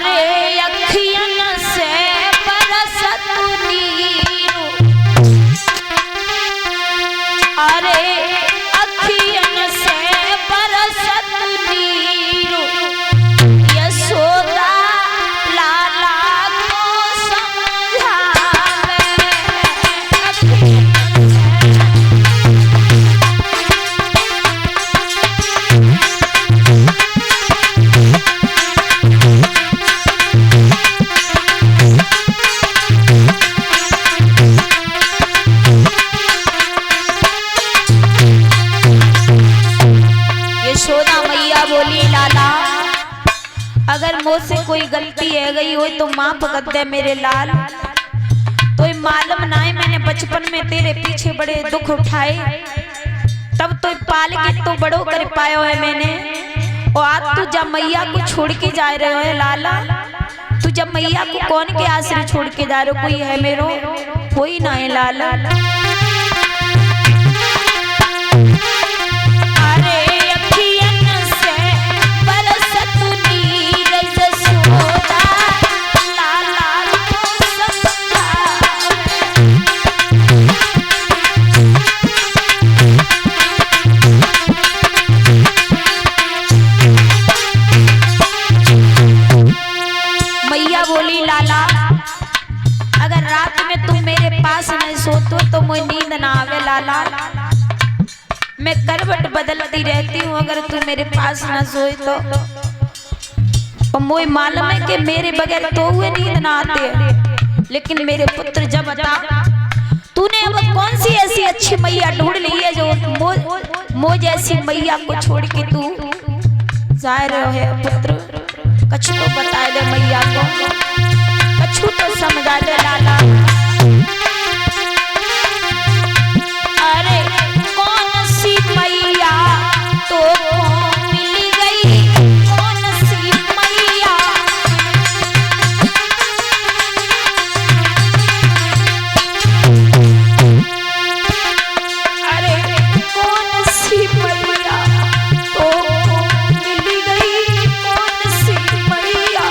अरे अखियन से बरसत नीरू, अरे अखियन से बरसत नीरू, यशोदा लाला को समझावे। यशोदा मैया बोली लाला अगर मुझसे कोई गलती है गई हो तो माफ कर दे मेरे लाल। तो मालूम ना है मैंने बचपन में तेरे पीछे बड़े दुख उठाए, तब तो पाल के तो बड़ो कर पायो है मैंने। और आज तू जब मैया को छोड़ के जा रहे हो लाला, तू जब मैया को कौन के आश्रय छोड़ के जा रहे हो? कोई है मेरो? कोई ना है लाला। मैया बोली लाला अगर रात में तुम मेरे पास नहीं सोते तो मुझे नींद ना आवे लाला। मैं करवट बदलती रहती हूँ अगर तू मेरे पास ना सोए तो। और मुझे मालूम है कि मेरे बगैर तो हुए नींद ना आते। लेकिन मेरे पुत्र जब बता तूने अब कौन सी ऐसी अच्छी मैया ढूंढ ली है जो मुझ जैसी मैया को छोड़ के तू जा रहे है पुत्र? कछु तो बता दे मैया को, कछु तो समझा दे लाला। अरे कौन सी मैया तो मिल गई, कौन सी मैया? अरे कौन सी मैया तो मिल गई, कौन सी मैया?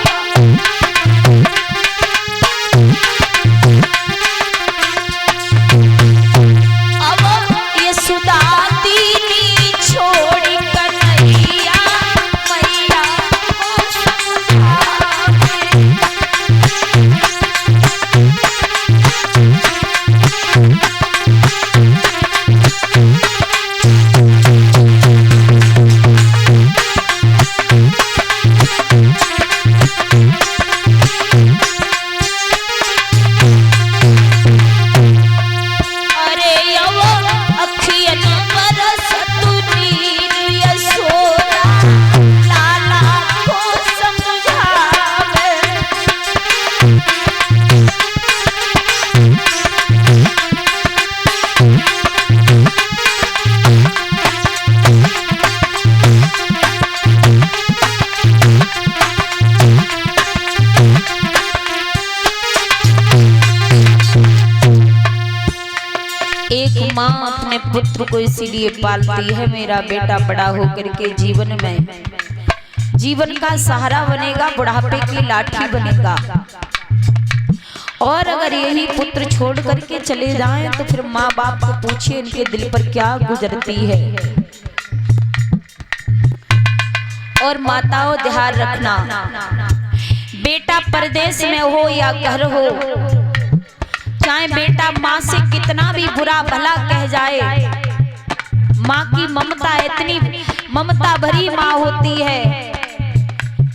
एक माँ अपने पुत्र को इसीलिए पालती है मेरा बेटा बड़ा होकर के जीवन में जीवन का सहारा बनेगा, बुढ़ापे की लाठी बनेगा। और अगर यही पुत्र छोड़ करके चले जाएं तो फिर माँ बाप को पूछिए इनके दिल पर क्या गुजरती है। और माताओं ध्यान रखना, बेटा परदेश में हो या घर हो, चाहे बेटा माँ से कितना भी बुरा भला कह जाए, माँ की ममता इतनी ममता भरी माँ होती है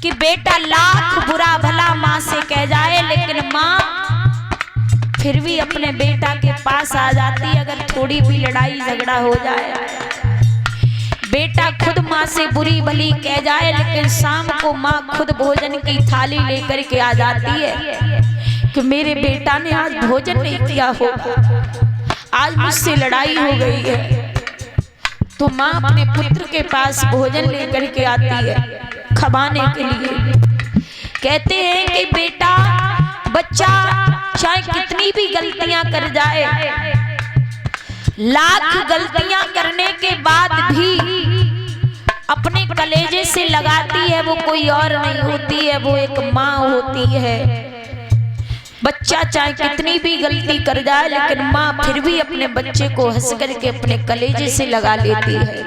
कि बेटा लाख बुरा भला माँ से कह जाए लेकिन माँ फिर भी अपने बेटा के पास आ जाती अगर थोड़ी भी लड़ाई झगड़ा हो जाए। बेटा खुद माँ से बुरी भली कह जाए लेकिन शाम को माँ खुद भोजन की थाली लेकर के आ जाती है कि मेरे बेटा ने आज भोजन नहीं किया होगा, आज मुझसे लड़ाई हो गई है। तो माँ अपने पुत्र के पास भोजन लेकर के आती है खवाने के लिए। कहते हैं कि बेटा बच्चा चाहे कितनी भी गलतियां कर जाए, लाख गलतियां करने के बाद भी अपने कलेजे से लगाती है वो कोई और नहीं होती है, वो एक माँ होती है। बच्चा चाहे कितनी भी गलती कर जाए लेकिन माँ फिर भी अपने बच्चे को हंस करके अपने कलेजे से लगा लेती है।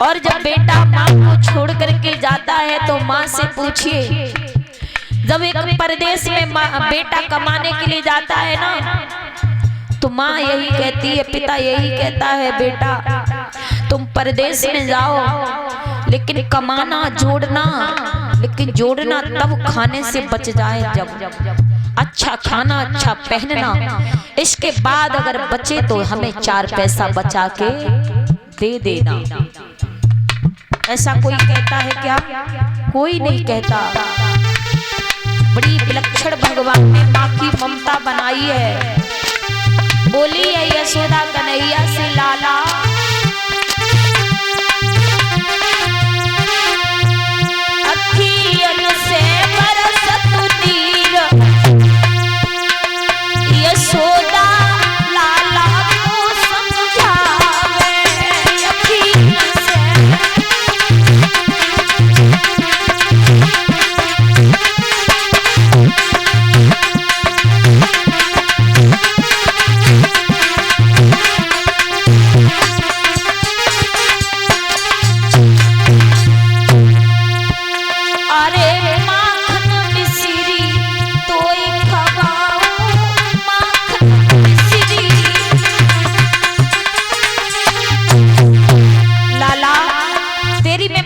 और जब बेटा माँ को छोड़ करके जाता है तो माँ से पूछिए, जब एक परदेश में बेटा कमाने के लिए जाता है ना, तो माँ यही कहती है, पिता यही कहता है, बेटा तुम परदेश में जाओ लेकिन कमाना जोड़ना, लेकिन जोड़ना तब खाने से बच जाए जब अच्छा खाना अच्छा पहनना, इसके बाद अगर बचे तो हमें 4 पैसा बचा के दे देना। ऐसा कोई कहता है क्या? कोई नहीं कहता। बड़ी विलक्षण भगवान ने माँ की ममता बनाई है। बोली है यशोदा कन्हैया से, लाला अखियन से बरसत नीर, यशोदा लाला को समझावे, अखियन से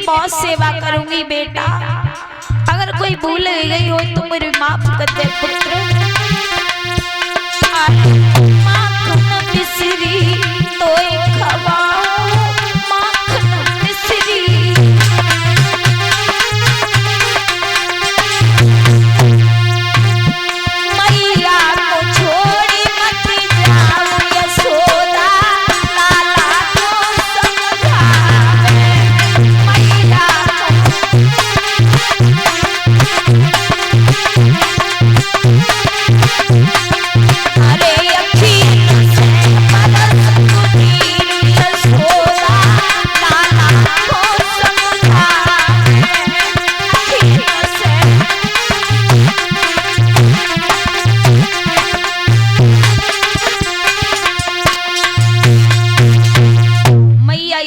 बहुत सेवा करूंगी बेटा, अगर कोई भूल गई हो तो मेरी माफ कर दे पुत्र। माखन मिश्री तो खवाओ, माखन मिश्री मैया को छोड़ी मत जाओ, यशोदा लाला को समझावे।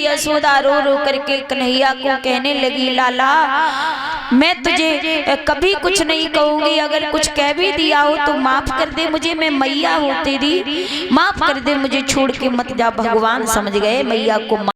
यशोदा रो रो करके कन्हैया को कहने लगी, लाला मैं तुझे कभी कुछ नहीं कहूंगी, अगर कुछ कह भी दिया हो तो माफ कर दे मुझे, मैं मैया हूँ तेरी, माफ कर दे मुझे, छोड़ के मत जा। भगवान समझ गए मैया को।